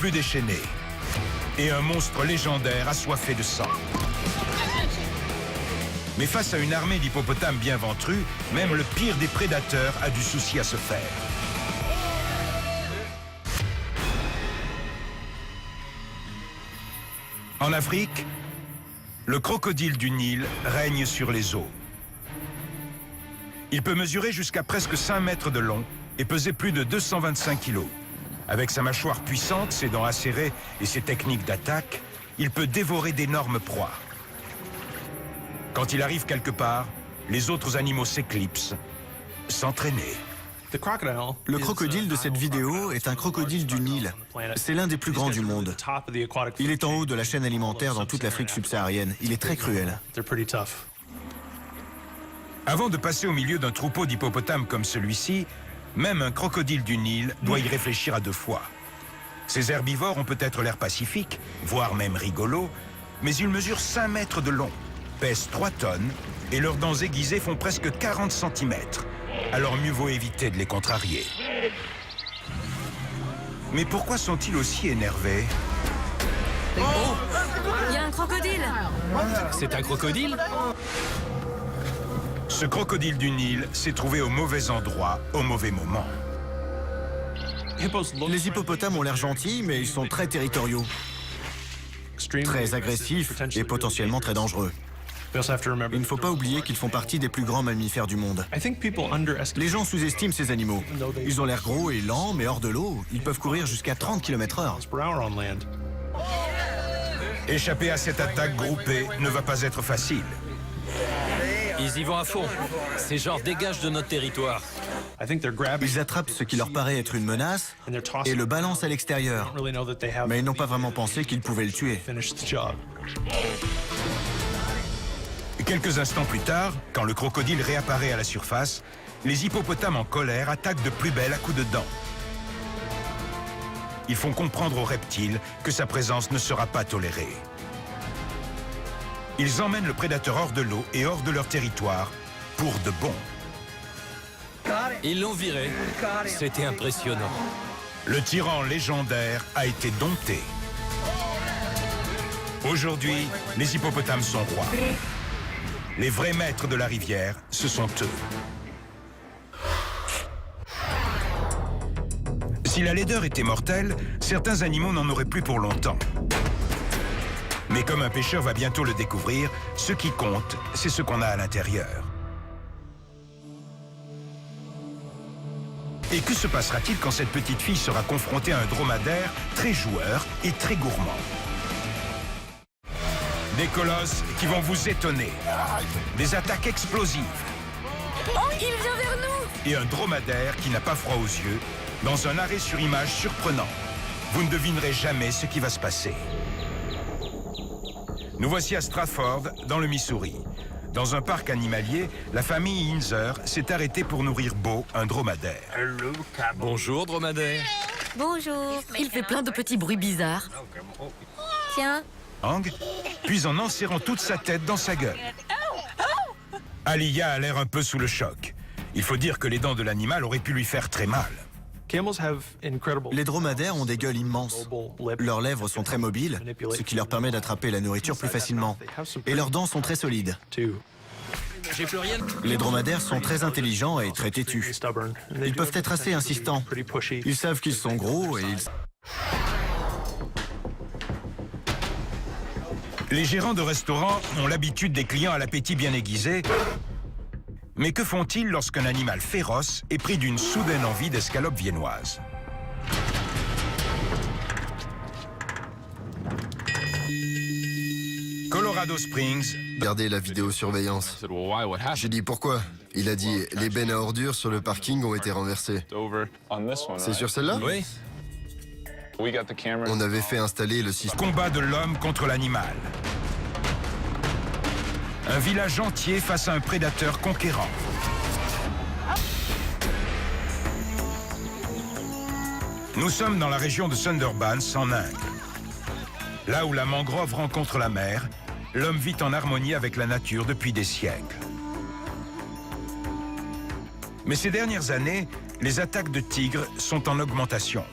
plus déchaîné. Et un monstre légendaire assoiffé de sang. Mais face à une armée d'hippopotames bien ventrus, même le pire des prédateurs a du souci à se faire. En Afrique, le crocodile du Nil règne sur les eaux. Il peut mesurer jusqu'à presque 5 mètres de long et peser plus de 225 kilos. Avec sa mâchoire puissante, ses dents acérées et ses techniques d'attaque, il peut dévorer d'énormes proies. Quand il arrive quelque part, les autres animaux s'éclipsent, s'entraîner. Le crocodile de cette vidéo est un crocodile du Nil. C'est l'un des plus grands du monde. Il est en haut de la chaîne alimentaire dans toute l'Afrique subsaharienne. Il est très cruel. Avant de passer au milieu d'un troupeau d'hippopotames comme celui-ci, même un crocodile du Nil doit y réfléchir à 2 fois. Ces herbivores ont peut-être l'air pacifiques, voire même rigolos, mais ils mesurent 5 mètres de long, pèsent 3 tonnes et leurs dents aiguisées font presque 40 cm. Alors mieux vaut éviter de les contrarier. Mais pourquoi sont-ils aussi énervés? Oh! Il y a un crocodile! C'est un crocodile? Ce crocodile du Nil s'est trouvé au mauvais endroit, au mauvais moment. Les hippopotames ont l'air gentils, mais ils sont très territoriaux, très agressifs et potentiellement très dangereux. Il ne faut pas oublier qu'ils font partie des plus grands mammifères du monde. Les gens sous-estiment ces animaux. Ils ont l'air gros et lents, mais hors de l'eau, ils peuvent courir jusqu'à 30 km/h. Échapper à cette attaque groupée ne va pas être facile. Ils y vont à fond. Ces genres dégagent de notre territoire. Ils attrapent ce qui leur paraît être une menace et le balancent à l'extérieur. Mais ils n'ont pas vraiment pensé qu'ils pouvaient le tuer. Quelques instants plus tard, quand le crocodile réapparaît à la surface, les hippopotames en colère attaquent de plus belle à coups de dents. Ils font comprendre au reptile que sa présence ne sera pas tolérée. Ils emmènent le prédateur hors de l'eau et hors de leur territoire pour de bon. Ils l'ont viré. C'était impressionnant. Le tyran légendaire a été dompté. Aujourd'hui, les hippopotames sont rois. Les vrais maîtres de la rivière, ce sont eux. Si la laideur était mortelle, certains animaux n'en auraient plus pour longtemps. Mais comme un pêcheur va bientôt le découvrir, ce qui compte, c'est ce qu'on a à l'intérieur. Et que se passera-t-il quand cette petite fille sera confrontée à un dromadaire très joueur et très gourmand? Des colosses qui vont vous étonner. Des attaques explosives. Oh, il vient vers nous! Et un dromadaire qui n'a pas froid aux yeux, dans un arrêt sur image surprenant. Vous ne devinerez jamais ce qui va se passer. Nous voici à Stratford, dans le Missouri. Dans un parc animalier, la famille Inzer s'est arrêtée pour nourrir Beau, un dromadaire. Bonjour, dromadaire. Bonjour. Il fait plein de petits bruits bizarres. Tiens. Puis en enserrant toute sa tête dans sa gueule. Aliyah a l'air un peu sous le choc. Il faut dire que les dents de l'animal auraient pu lui faire très mal. Les dromadaires ont des gueules immenses. Leurs lèvres sont très mobiles, ce qui leur permet d'attraper la nourriture plus facilement. Et leurs dents sont très solides. J'ai plus rien. Les dromadaires sont très intelligents et très têtus. Ils peuvent être assez insistants. Ils savent qu'ils sont gros et ils... Les gérants de restaurants ont l'habitude des clients à l'appétit bien aiguisé. Mais que font-ils lorsqu'un animal féroce est pris d'une soudaine envie d'escalope viennoise? Colorado Springs. Regardez la vidéosurveillance. J'ai dit pourquoi? Il a dit les bennes à ordures sur le parking ont été renversées. C'est sur celle-là? Oui. On avait fait installer le système. Combat de l'homme contre l'animal. Un village entier face à un prédateur conquérant. Nous sommes dans la région de Sundarbans, en Inde. Là où la mangrove rencontre la mer, l'homme vit en harmonie avec la nature depuis des siècles. Mais ces dernières années, les attaques de tigres sont en augmentation.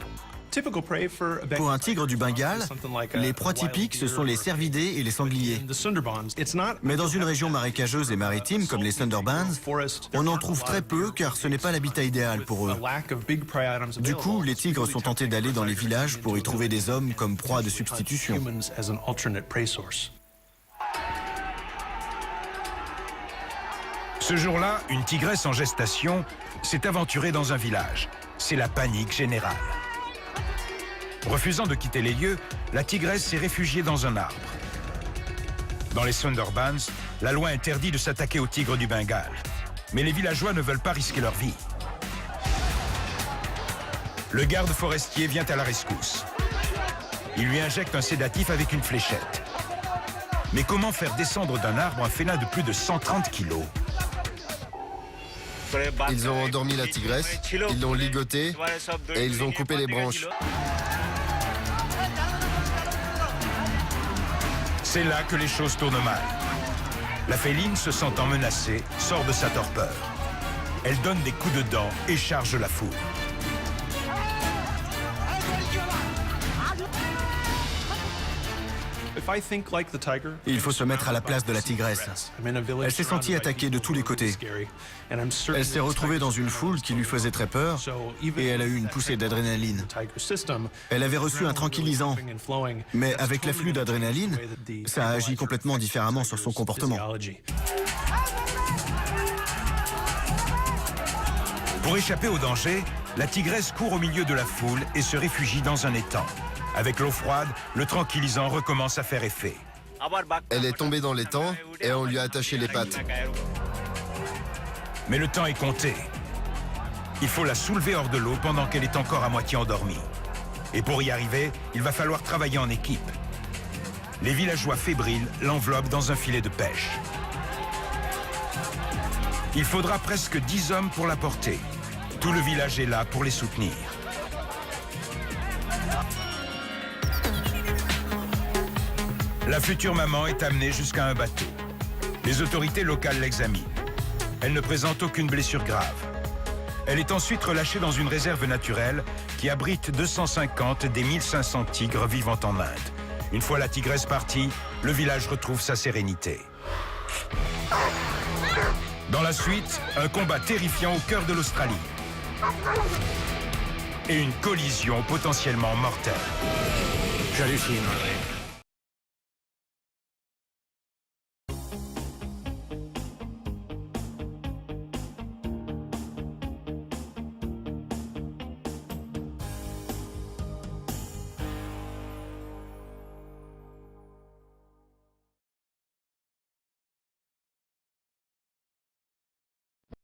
Pour un tigre du Bengale, les proies typiques, ce sont les cervidés et les sangliers. Mais dans une région marécageuse et maritime comme les Sundarbans, on en trouve très peu car ce n'est pas l'habitat idéal pour eux. Du coup, les tigres sont tentés d'aller dans les villages pour y trouver des hommes comme proie de substitution. Ce jour-là, une tigresse en gestation s'est aventurée dans un village. C'est la panique générale. Refusant de quitter les lieux, la tigresse s'est réfugiée dans un arbre. Dans les Sundarbans, la loi interdit de s'attaquer aux tigres du Bengale. Mais les villageois ne veulent pas risquer leur vie. Le garde forestier vient à la rescousse. Il lui injecte un sédatif avec une fléchette. Mais comment faire descendre d'un arbre un félin de plus de 130 kilos? Ils ont endormi la tigresse, ils l'ont ligotée et ils ont coupé les branches. C'est là que les choses tournent mal. La féline, se sentant menacée, sort de sa torpeur. Elle donne des coups de dents et charge la foule. Il faut se mettre à la place de la tigresse. Elle s'est sentie attaquée de tous les côtés. Elle s'est retrouvée dans une foule qui lui faisait très peur et elle a eu une poussée d'adrénaline. Elle avait reçu un tranquillisant, mais avec l'afflux d'adrénaline, ça a agi complètement différemment sur son comportement. Pour échapper au danger, la tigresse court au milieu de la foule et se réfugie dans un étang. Avec l'eau froide, le tranquillisant recommence à faire effet. Elle est tombée dans l'étang et on lui a attaché les pattes. Mais le temps est compté. Il faut la soulever hors de l'eau pendant qu'elle est encore à moitié endormie. Et pour y arriver, il va falloir travailler en équipe. Les villageois fébriles l'enveloppent dans un filet de pêche. Il faudra presque 10 hommes pour la porter. Tout le village est là pour les soutenir. La future maman est amenée jusqu'à un bateau. Les autorités locales l'examinent. Elle ne présente aucune blessure grave. Elle est ensuite relâchée dans une réserve naturelle qui abrite 250 des 1500 tigres vivant en Inde. Une fois la tigresse partie, le village retrouve sa sérénité. Dans la suite, un combat terrifiant au cœur de l'Australie. Et une collision potentiellement mortelle. J'hallucine.